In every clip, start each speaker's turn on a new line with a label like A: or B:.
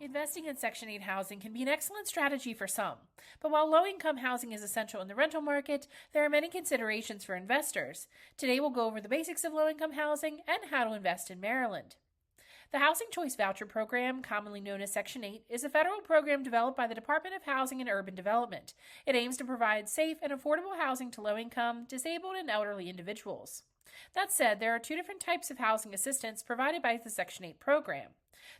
A: Investing in Section 8 housing can be an excellent strategy for some, but while low-income housing is essential in the rental market, there are many considerations for investors. Today we'll go over the basics of low-income housing and how to invest in Maryland. The Housing Choice Voucher Program, commonly known as Section 8, is a federal program developed by the Department of Housing and Urban Development. It aims to provide safe and affordable housing to low-income, disabled, and elderly individuals. That said, there are two different types of housing assistance provided by the Section 8 program.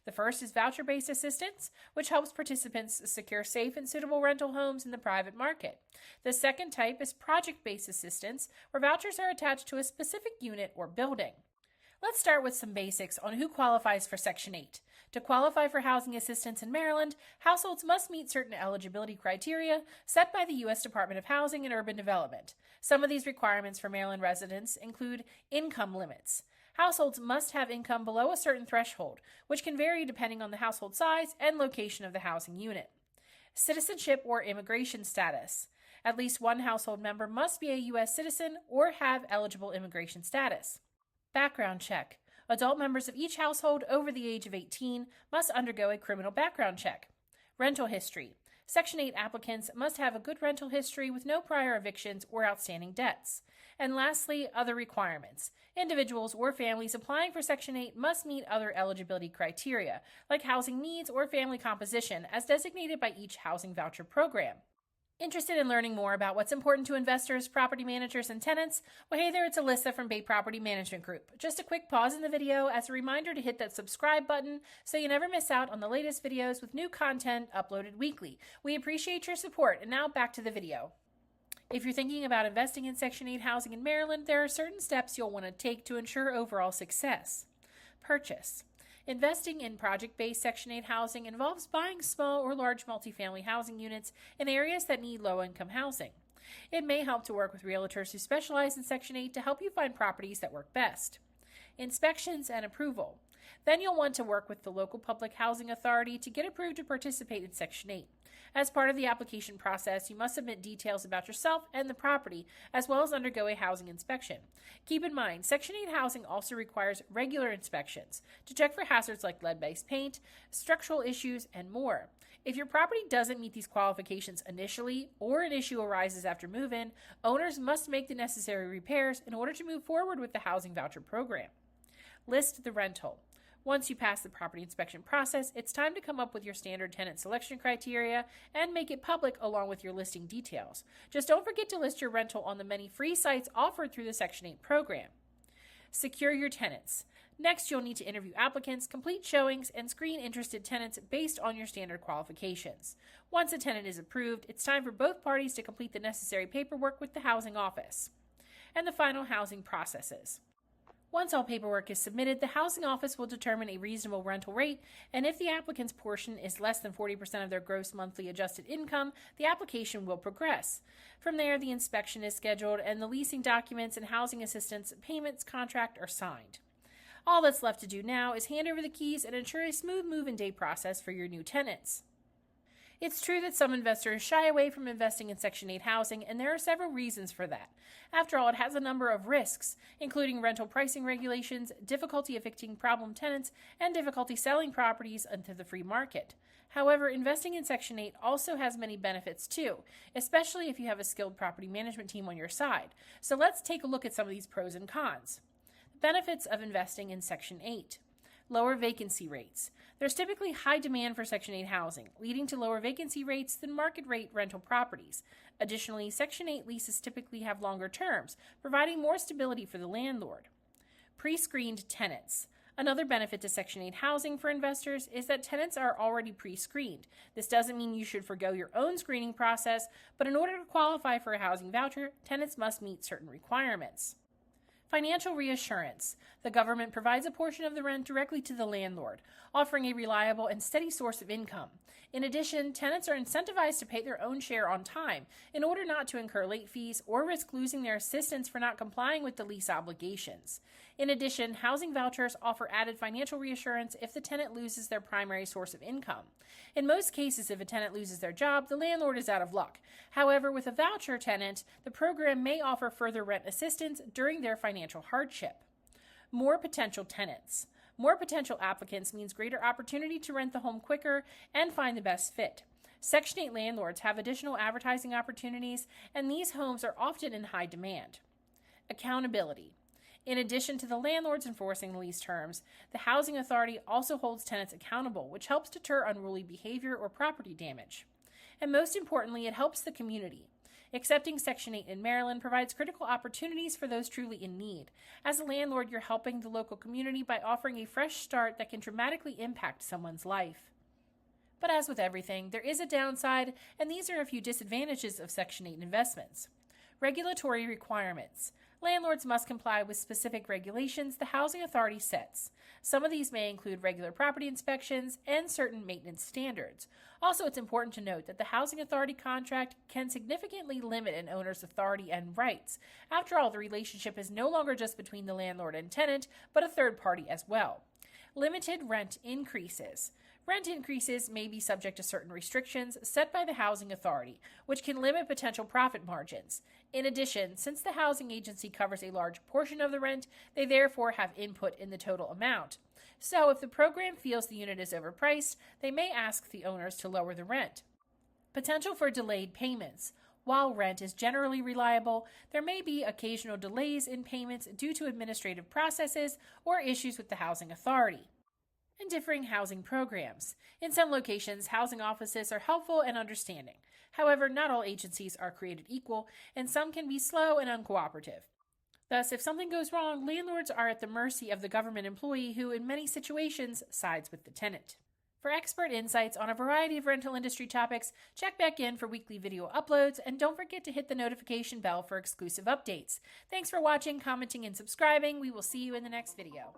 A: The first is voucher-based assistance, which helps participants secure safe and suitable rental homes in the private market. The second type is project-based assistance, where vouchers are attached to a specific unit or building. Let's start with some basics on who qualifies for Section 8. To qualify for housing assistance in Maryland, households must meet certain eligibility criteria set by the U.S. Department of Housing and Urban Development. Some of these requirements for Maryland residents include income limits. Households must have income below a certain threshold, which can vary depending on the household size and location of the housing unit. Citizenship or immigration status. At least one household member must be a U.S. citizen or have eligible immigration status. Background check. Adult members of each household over the age of 18 must undergo a criminal background check. Rental history. Section 8 applicants must have a good rental history with no prior evictions or outstanding debts. And lastly, other requirements. Individuals or families applying for Section 8 must meet other eligibility criteria, like housing needs or family composition, as designated by each housing voucher program. Interested in learning more about what's important to investors, property managers, and tenants? Well, hey there, it's Alyssa from Bay Property Management Group. Just a quick pause in the video as a reminder to hit that subscribe button so you never miss out on the latest videos with new content uploaded weekly. We appreciate your support, and now back to the video. If you're thinking about investing in Section 8 housing in Maryland, there are certain steps you'll want to take to ensure overall success. Purchase. Investing in project-based Section 8 housing involves buying small or large multifamily housing units in areas that need low-income housing. It may help to work with realtors who specialize in Section 8 to help you find properties that work best. Inspections and approval. Then you'll want to work with the local public housing authority to get approved to participate in Section 8. As part of the application process, you must submit details about yourself and the property, as well as undergo a housing inspection. Keep in mind, Section 8 housing also requires regular inspections to check for hazards like lead-based paint, structural issues, and more. If your property doesn't meet these qualifications initially, or an issue arises after move-in, owners must make the necessary repairs in order to move forward with the housing voucher program. List the rental. Once you pass the property inspection process, it's time to come up with your standard tenant selection criteria and make it public along with your listing details. Just don't forget to list your rental on the many free sites offered through the Section 8 program. Secure your tenants. Next, you'll need to interview applicants, complete showings, and screen interested tenants based on your standard qualifications. Once a tenant is approved, it's time for both parties to complete the necessary paperwork with the housing office. And the final housing processes. Once all paperwork is submitted, the housing office will determine a reasonable rental rate, and if the applicant's portion is less than 40% of their gross monthly adjusted income, the application will progress. From there, the inspection is scheduled, and the leasing documents and housing assistance payments contract are signed. All that's left to do now is hand over the keys and ensure a smooth move-in day process for your new tenants. It's true that some investors shy away from investing in Section 8 housing, and there are several reasons for that. After all, it has a number of risks, including rental pricing regulations, difficulty evicting problem tenants, and difficulty selling properties into the free market. However, investing in Section 8 also has many benefits too, especially if you have a skilled property management team on your side. So let's take a look at some of these pros and cons. The benefits of investing in Section 8. Lower vacancy rates. There's typically high demand for Section 8 housing, leading to lower vacancy rates than market rate rental properties. Additionally, Section 8 leases typically have longer terms, providing more stability for the landlord. Pre-screened tenants. Another benefit to Section 8 housing for investors is that tenants are already pre-screened. This doesn't mean you should forgo your own screening process, but in order to qualify for a housing voucher, tenants must meet certain requirements. Financial reassurance. The government provides a portion of the rent directly to the landlord, offering a reliable and steady source of income. In addition, tenants are incentivized to pay their own share on time in order not to incur late fees or risk losing their assistance for not complying with the lease obligations. In addition, housing vouchers offer added financial reassurance if the tenant loses their primary source of income. In most cases, if a tenant loses their job, the landlord is out of luck. However, with a voucher tenant, the program may offer further rent assistance during their financial hardship. More potential tenants. More potential applicants means greater opportunity to rent the home quicker and find the best fit. Section 8 landlords have additional advertising opportunities, and these homes are often in high demand. Accountability. In addition to the landlords enforcing the lease terms, the housing authority also holds tenants accountable, which helps deter unruly behavior or property damage. And most importantly, it helps the community. Accepting Section 8 in Maryland provides critical opportunities for those truly in need. As a landlord, you're helping the local community by offering a fresh start that can dramatically impact someone's life. But as with everything, there is a downside, and these are a few disadvantages of Section 8 investments. Regulatory requirements. Landlords must comply with specific regulations the housing authority sets. Some of these may include regular property inspections and certain maintenance standards. Also, it's important to note that the housing authority contract can significantly limit an owner's authority and rights. After all, the relationship is no longer just between the landlord and tenant, but a third party as well. Limited rent increases. Rent increases may be subject to certain restrictions set by the housing authority, which can limit potential profit margins. In addition, since the housing agency covers a large portion of the rent, they therefore have input in the total amount. So if the program feels the unit is overpriced, they may ask the owners to lower the rent. Potential for delayed payments. While rent is generally reliable, there may be occasional delays in payments due to administrative processes or issues with the housing authority. And differing housing programs. In some locations, housing offices are helpful and understanding. However, not all agencies are created equal, and some can be slow and uncooperative. Thus, if something goes wrong, landlords are at the mercy of the government employee who, in many situations, sides with the tenant. For expert insights on a variety of rental industry topics, check back in for weekly video uploads, and don't forget to hit the notification bell for exclusive updates. Thanks for watching, commenting, and subscribing. We will see you in the next video.